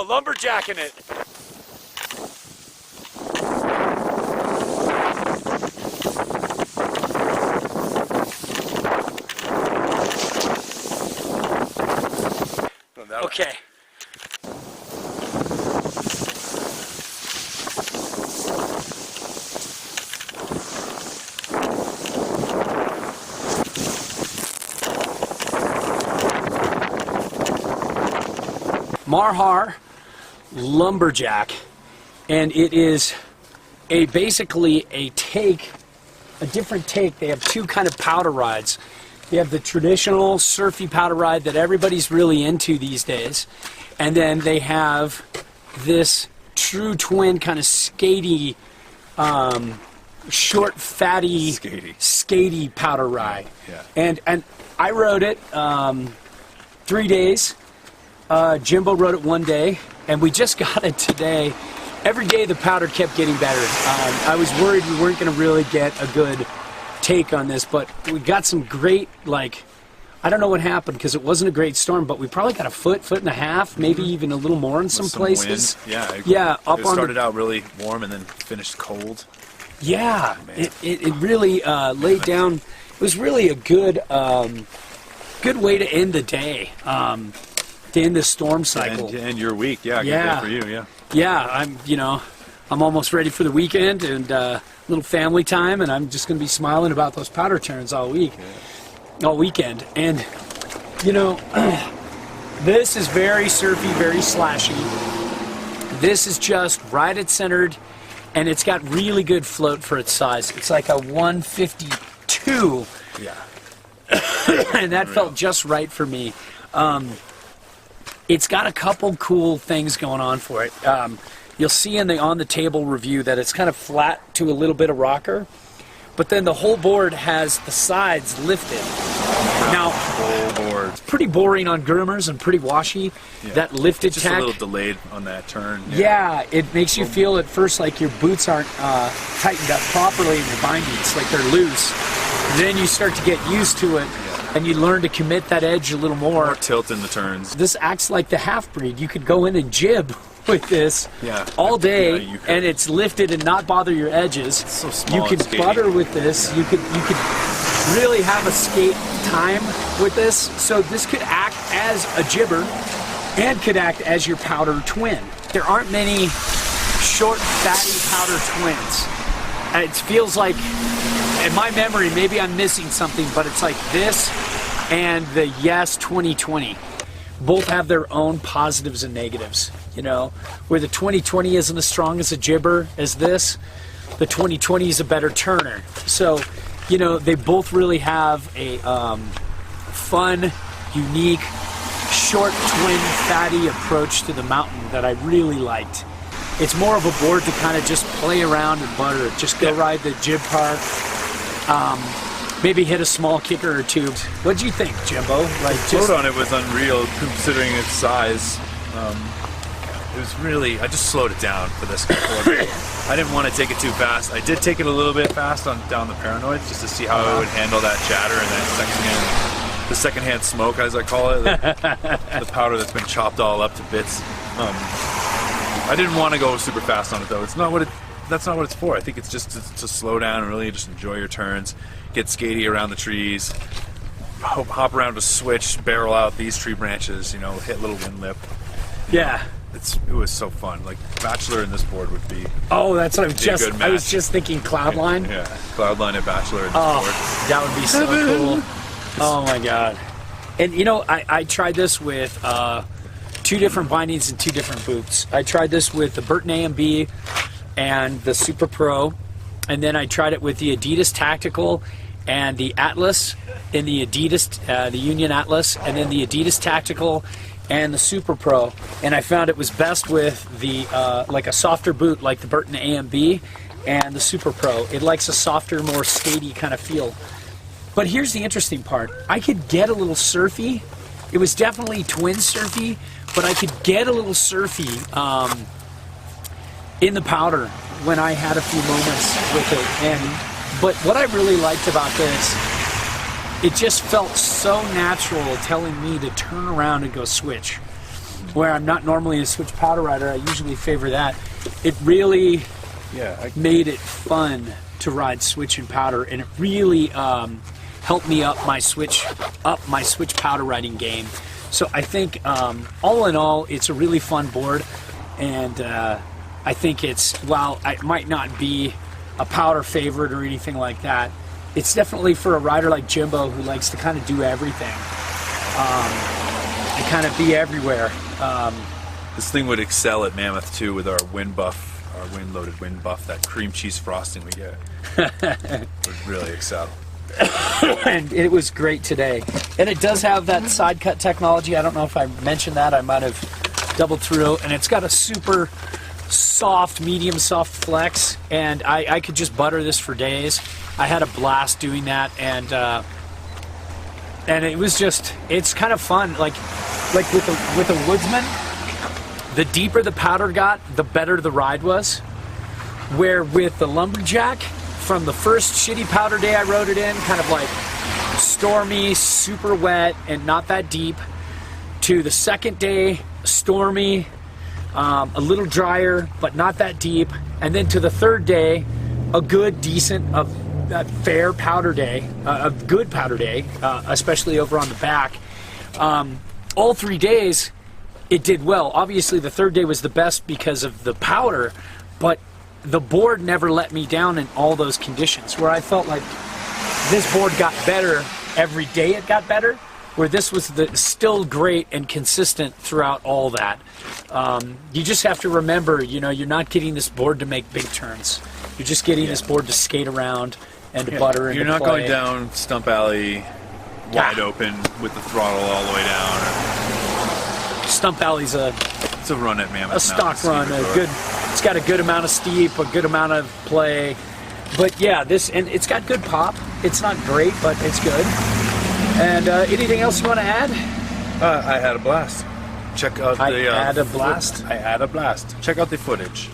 Lumberjacking it. Okay. Marhar Lumberjack, and it is basically a different take. They have two kind of powder rides. You have the traditional surfy powder ride that everybody's really into these days, and then they have this true twin kind of skatey, short, fatty, skatey powder ride. Yeah. And I rode it 3 days. Jimbo rode it 1 day, and we just got it today. Every day the powder kept getting better. I was worried we weren't going to really get a good take on this, but we got some great, like, I don't know what happened because it wasn't a great storm, but we probably got a foot and a half, maybe even a little more in some places. Wind. Yeah. It started out really warm and then finished cold. Yeah, it really laid down. It was really a good way to end the day. To end this storm cycle. And your week, yeah. Good day for you, yeah. Yeah, I'm almost ready for the weekend and little family time, and I'm just going to be smiling about those powder turns all weekend. And this is very surfy, very slashy. This is just right at centered, and it's got really good float for its size. It's like a 152. Yeah. And that felt just right for me. It's got a couple cool things going on for it. You'll see in the on the table review that it's kind of flat to a little bit of rocker, but then the whole board has the sides lifted. Now, it's pretty boring on groomers and pretty washy. Yeah. That lifted just tack. A little delayed on that turn. Yeah, it makes you feel at first like your boots aren't tightened up properly in your bindings, like they're loose. Then you start to get used to it. And you learn to commit that edge a little more. Tilt in the turns. This acts like the half-breed. You could go in and jib with this all day, and it's lifted and not bother your edges. It's so small. You could butter with this. You could really have a skate time with this. So this could act as a jibber and could act as your powder twin. There aren't many short, fatty powder twins. It feels like, in my memory, maybe I'm missing something, but it's like this and the Yes 2020. Both have their own positives and negatives, where the 2020 isn't as strong as a jibber as this, the 2020 is a better turner. So, they both really have a fun, unique, short, twin, fatty approach to the mountain that I really liked. It's more of a board to kind of just play around and butter it. Just go ride the jib park. Maybe hit a small kicker or two. What'd you think, Jimbo? The float on it was unreal considering its size. It was really, I just slowed it down for this quarter. I didn't want to take it too fast. I did take it a little bit fast down the Paranoids just to see how it would handle that chatter and that the secondhand smoke, as I call it, the powder that's been chopped all up to bits. I didn't want to go super fast on it though. That's not what it's for. I think it's just to slow down and really just enjoy your turns, get skatey around the trees, hop around a switch, barrel out these tree branches, hit little wind lip. Yeah. It was so fun. Like Bachelor in this board would be. Oh, that's what I was just thinking. Cloudline. Yeah, Cloudline and Bachelor in this board. That would be so cool. Oh my god. And I tried this with 2 different bindings and 2 different boots. I tried this with the Burton A&B and the Super Pro, and then I tried it with the Adidas Tactical and the Atlas, and the Adidas, the Union Atlas, and then the Adidas Tactical and the Super Pro. And I found it was best with the like a softer boot, like the Burton A&B and the Super Pro. It likes a softer, more skatey kind of feel. But here's the interesting part. I could get a little surfy. It was definitely twin surfy, but I could get a little surfy in the powder when I had a few moments with it. But what I really liked about this, it just felt so natural telling me to turn around and go switch. Where I'm not normally a switch powder rider, I usually favor that. It really made it fun to ride switch and powder, and it really helped me up my switch powder riding game. So I think all in all, it's a really fun board, and I think it's, while it might not be a powder favorite or anything like that, it's definitely for a rider like Jimbo who likes to kind of do everything and kind of be everywhere. This thing would excel at Mammoth too with our wind buff, our wind-loaded wind buff, that cream cheese frosting we get. Would really excel. And it was great today. And it does have that side cut technology. I don't know if I mentioned that. I might have doubled through. And it's got a super soft, medium soft flex. And I could just butter this for days. I had a blast doing that. And it was just, it's kind of fun. Like with a Woodsman, the deeper the powder got, the better the ride was. Where with the Lumberjack, from the first shitty powder day I rode it in, kind of like stormy, super wet, and not that deep, to the second day, stormy, a little drier, but not that deep, and then to the third day, a good, decent, fair powder day, a good powder day, especially over on the back. All 3 days, it did well. Obviously, the third day was the best because of the powder, but the board never let me down in all those conditions, where I felt like this board got better every day. It got better, where this was still great and consistent throughout all that. You just have to remember, you're not getting this board to make big turns. You're just getting this board to skate around and to butter and you're to not play. going down Stump Alley wide open with the throttle all the way down. Stump Alley's It's a run at Mammoth. a stock run, it's got a good amount of steep, a good amount of play. But yeah, and it's got good pop. It's not great, but it's good. And anything else you want to add? I had a blast. Check out I had a blast. I had a blast. Check out the footage.